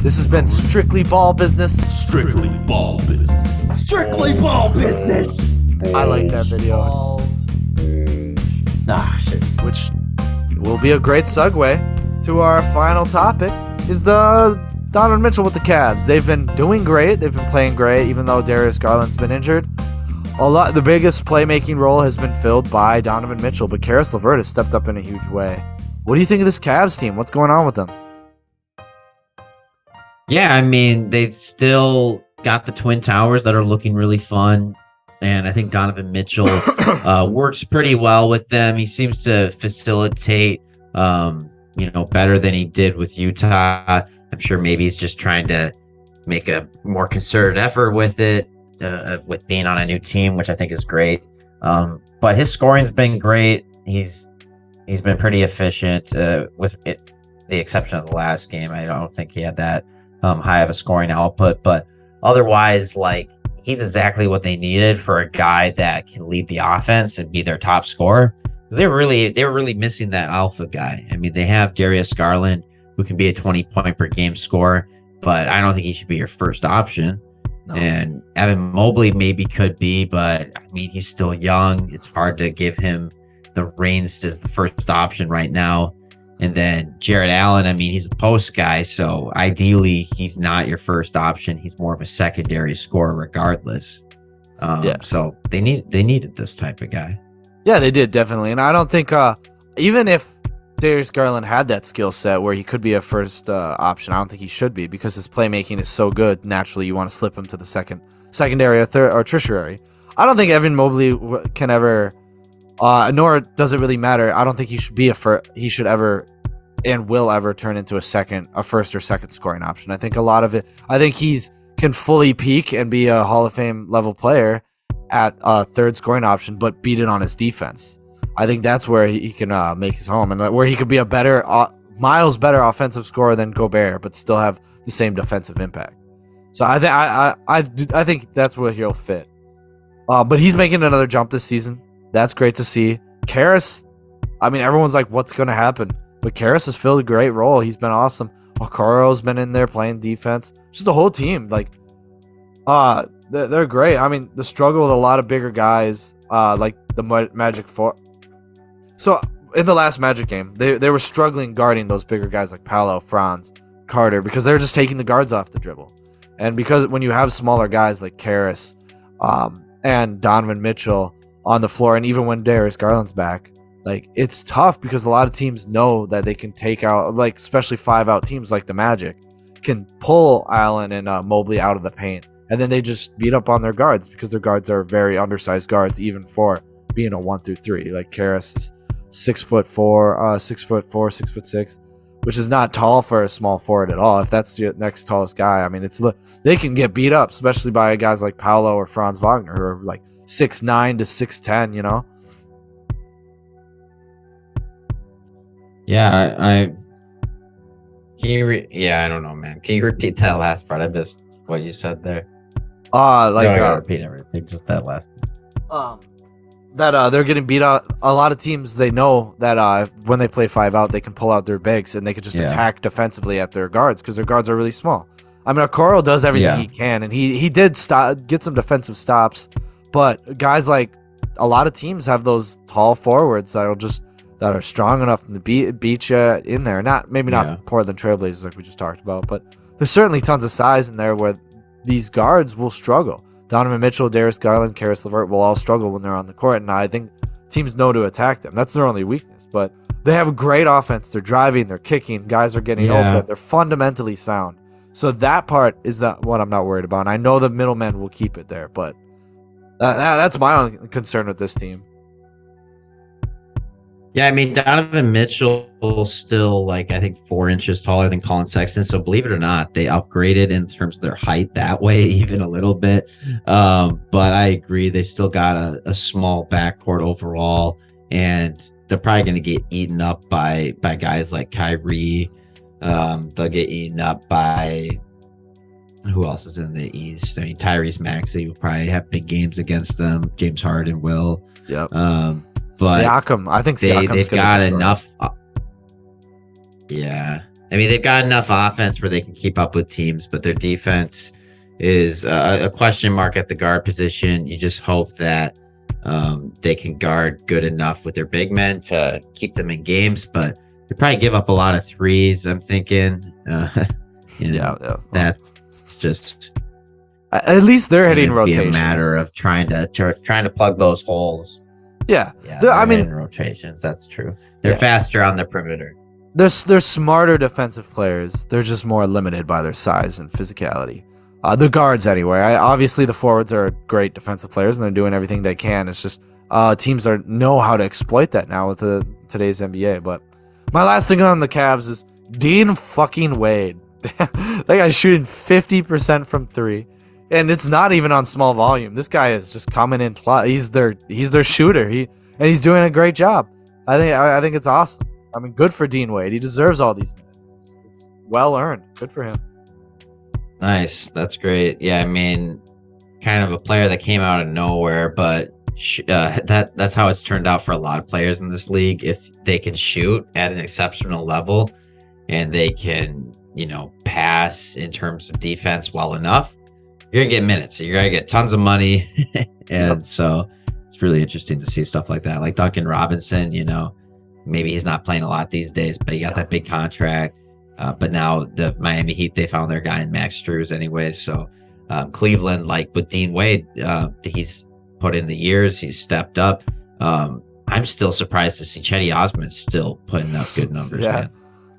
This has been Strictly Ball Business. Strictly ball business. Strictly ball business. I like that video. Shit. Which will be a great segue to our final topic is the Donovan Mitchell with the Cavs. They've been doing great. They've been playing great, even though Darius Garland's been injured. The biggest playmaking role has been filled by Donovan Mitchell, but Caris LeVert has stepped up in a huge way. What do you think of this Cavs team? What's going on with them? Yeah, I mean, they've still got the Twin Towers that are looking really fun. And I think Donovan Mitchell works pretty well with them. He seems to facilitate, better than he did with Utah. I'm sure maybe he's just trying to make a more concerted effort with it, with being on a new team, which I think is great. But his scoring's been great. He's been pretty efficient, with it, the exception of the last game. I don't think he had that high of a scoring output, but otherwise, like, he's exactly what they needed for a guy that can lead the offense and be their top scorer. They're really missing that alpha guy. I mean, they have Darius Garland, who can be a 20-point per game scorer, but I don't think he should be your first option. No. And Evan Mobley maybe could be, but I mean, he's still young. It's hard to give him the reins as the first option right now. And then Jared Allen, I mean, he's a post guy, so ideally he's not your first option. He's more of a secondary scorer regardless. So they needed this type of guy. Yeah, they did, definitely. And I don't think even if Darius Garland had that skill set where he could be a first option, I don't think he should be, because his playmaking is so good. Naturally, you want to slip him to the secondary or third or tertiary. I don't think Evan Mobley can ever, nor does it really matter. I don't think he should be he should ever and will ever turn into a first or second scoring option. I think a lot of it, I think he's can fully peak and be a Hall of Fame level player at a third scoring option, but beat it on his defense. I think that's where he can make his home, and where he could be a better, miles better offensive scorer than Gobert, but still have the same defensive impact. So I think that's where he'll fit. But he's making another jump this season. That's great to see. Caris, I mean, everyone's like, what's going to happen? But Caris has filled a great role. He's been awesome. Okoro's been in there playing defense. Just the whole team, like, they're great. I mean, the struggle with a lot of bigger guys, like the Magic 4. So in the last Magic game, they were struggling guarding those bigger guys like Paolo, Franz, Carter, because they were just taking the guards off the dribble. And because when you have smaller guys like Caris and Donovan Mitchell on the floor, and even when Darius Garland's back, like, it's tough because a lot of teams know that they can take out, like, especially 5-out teams like the Magic can pull Allen and Mobley out of the paint, and then they just beat up on their guards because their guards are very undersized guards, even for being a 1-3. Like, Caris is 6'4", 6'6", which is not tall for a small forward at all. If that's your next tallest guy, I mean, they can get beat up, especially by guys like Paolo or Franz Wagner, who are like 6'9" to 6'10", you know? Yeah, I don't know, man. Can you repeat that last part? I missed what you said there. Repeat everything, just that last part. They're getting beat out. A lot of teams, they know that when they play 5-out, they can pull out their bigs and they can just attack defensively at their guards because their guards are really small. I mean, Okoro does everything he can, and he did get some defensive stops, but guys like a lot of teams have those tall forwards that are strong enough to beat you in there. Not Portland Trailblazers like we just talked about, but there's certainly tons of size in there where these guards will struggle. Donovan Mitchell, Darius Garland, Caris LeVert will all struggle when they're on the court, and I think teams know to attack them. That's their only weakness, but they have a great offense. They're driving, they're kicking, guys are getting open. They're fundamentally sound. So that part is what I'm not worried about. And I know the middlemen will keep it there, but that's my only concern with this team. Yeah, I mean, Donovan Mitchell is still, like, I think 4 inches taller than Colin Sexton. So believe it or not, they upgraded in terms of their height that way, even a little bit. But I agree, they still got a small backcourt overall, and they're probably going to get eaten up by guys like Kyrie. They'll get eaten up by who else is in the East? I mean, Tyrese Maxey will probably have big games against them. James Harden will. Yep. But Siakam, I think they've got enough. Yeah, I mean, they've got enough offense where they can keep up with teams, but their defense is a question mark at the guard position. You just hope that they can guard good enough with their big men to keep them in games, but they probably give up a lot of threes. I'm thinking, that's just At least they're hitting gonna be rotations. a matter of trying to plug those holes. Yeah, Yeah, I mean, hitting rotations. That's true. They're Yeah. faster on the perimeter. they're smarter defensive players. They're just more limited by their size and physicality. The guards, anyway. Obviously, the forwards are great defensive players, and they're doing everything they can. It's just teams know how to exploit that now with today's NBA. But my last thing on the Cavs is Dean fucking Wade. That guy's shooting 50% from three, and it's not even on small volume. This guy is just coming in. He's their shooter. And he's doing a great job. I think it's awesome. I mean, good for Dean Wade. He deserves all these minutes. It's well earned. Good for him. Nice. That's great. Yeah, I mean, kind of a player that came out of nowhere, but that's how it's turned out for a lot of players in this league. If they can shoot at an exceptional level and they can, pass in terms of defense well enough, you're gonna get minutes. You're gonna get tons of money. And so it's really interesting to see stuff like that. Like Duncan Robinson, maybe he's not playing a lot these days, but he got that big contract. But now the Miami Heat, they found their guy in Max Strus anyway. So Cleveland, like with Dean Wade, he's put in the years, he's stepped up. I'm still surprised to see Chetty Osman still putting up good numbers. Yeah. Man.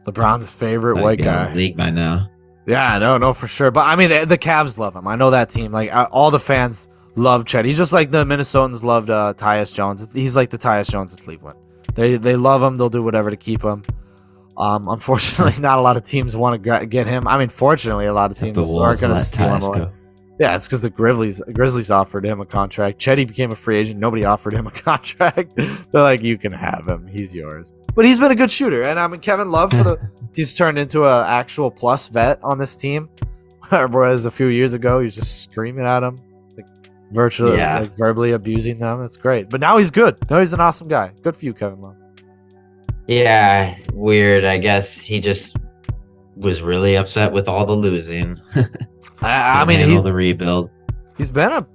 LeBron's favorite Might white be out of guy. the league by now. Yeah, no, for sure. But I mean, the Cavs love him. I know that team. Like all the fans love Chet. He's just like the Minnesotans loved Tyus Jones. He's like the Tyus Jones of Cleveland. They love him. They'll do whatever to keep him. Unfortunately, not a lot of teams want to get him. I mean, fortunately, a lot of Except teams the Wolves aren't going to let steal him Tyus away. go. Yeah, it's because the Grizzlies offered him a contract. Chetty became a free agent. Nobody offered him a contract. They're like, you can have him. He's yours. But he's been a good shooter. And I mean, Kevin Love, he's turned into an actual plus vet on this team. Whereas a few years ago, he was just screaming at him, like verbally abusing them. It's great. But now he's good. Now he's an awesome guy. Good for you, Kevin Love. Yeah, weird. I guess he just was really upset with all the losing. I mean, handle the rebuild. he's been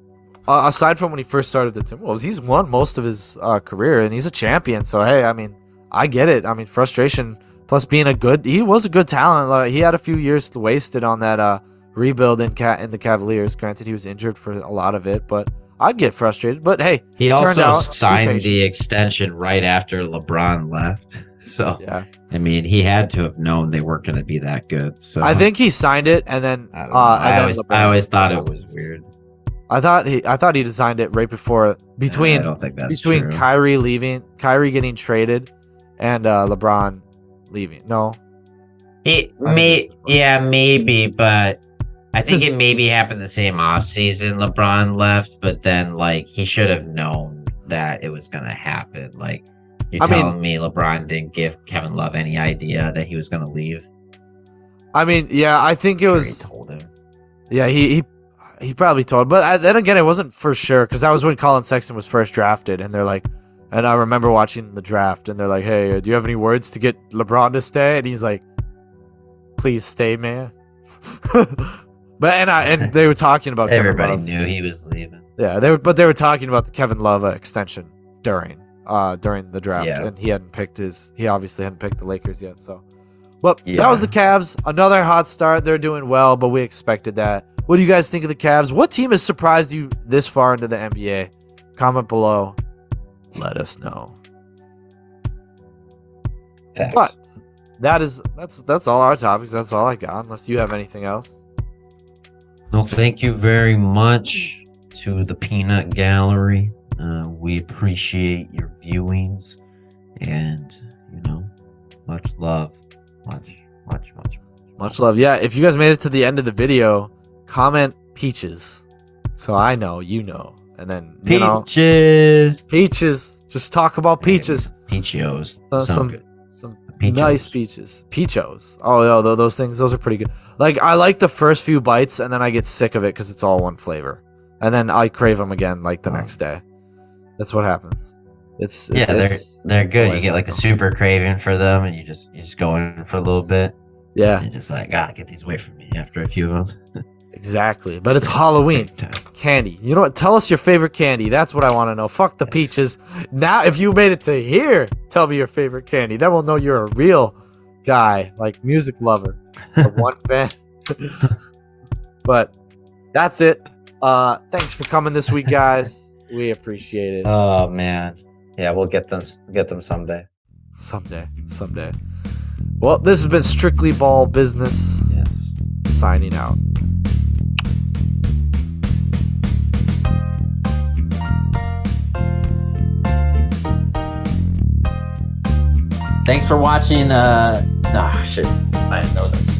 aside from when he first started the Timberwolves, he's won most of his career, and he's a champion. So hey, I mean, I get it. I mean, frustration plus being he was a good talent. Like, he had a few years wasted on that rebuild in the Cavaliers. Granted, he was injured for a lot of it, but I'd get frustrated. But hey, He turned also out, be signed patient. the extension right after LeBron left. So Yeah, I mean, he had to have known they weren't going to be that good. So I think he signed it, and then I don't know. I always thought it LeBron- was weird. I thought he designed it right before I between don't think that's between true. Kyrie getting traded, and LeBron leaving. No, Maybe, but I think Because- it maybe happened the same offseason LeBron left, but then like he should have known that it was going to happen. Like you're I mean- telling me LeBron didn't give Kevin Love any idea that he was going to leave? I mean, yeah, I think it Sure, was. he told him. Yeah, he probably told, but then again, it wasn't for sure because that was when Colin Sexton was first drafted, and they're like, and I remember watching the draft, and they're like, "Hey, do you have any words to get LeBron to stay?" And he's like, "Please stay, man." But and they were talking about Kevin Everybody Love. knew he was leaving. Yeah, they were talking about the Kevin Love extension during the draft, Yeah. and he obviously hadn't picked the Lakers yet. So, but that Yeah. was the Cavs. Another hot start. They're doing well, but we expected that. What do you guys think of the Cavs? What team has surprised you this far into the NBA? Comment below. Let us know. Facts. But that's all our topics. That's all I got. Unless you have anything else. Well, thank you very much to the Peanut Gallery. We appreciate your viewings, and much love, much. Much love. Yeah, if you guys made it to the end of the video, comment peaches, so I know you know. And then Peaches, peaches. Just talk about peaches. Peachios, Some good. some Peachos. nice peaches. Peachos. Oh yeah, those things. Those are pretty good. Like I like the first few bites, and then I get sick of it because it's all one flavor, and then I crave them again like the next day. That's what happens. It's they're good. You always get like a something. super craving for them, and you just go in for a little bit. Yeah, And just like, get these away from me after a few of them. exactly. But it's Halloween. Candy. You know what? Tell us your favorite candy. That's what I want to know. Fuck the Yes. peaches. Now, if you made it to here, tell me your favorite candy. Then we'll know you're a real guy, like music lover. A one fan. But that's it. Thanks for coming this week, guys. We appreciate it. Oh man. Yeah, we'll get them someday. Someday. Well, this has been Strictly Ball Business. Yes. Signing out. Thanks for watching. Shit. My nose is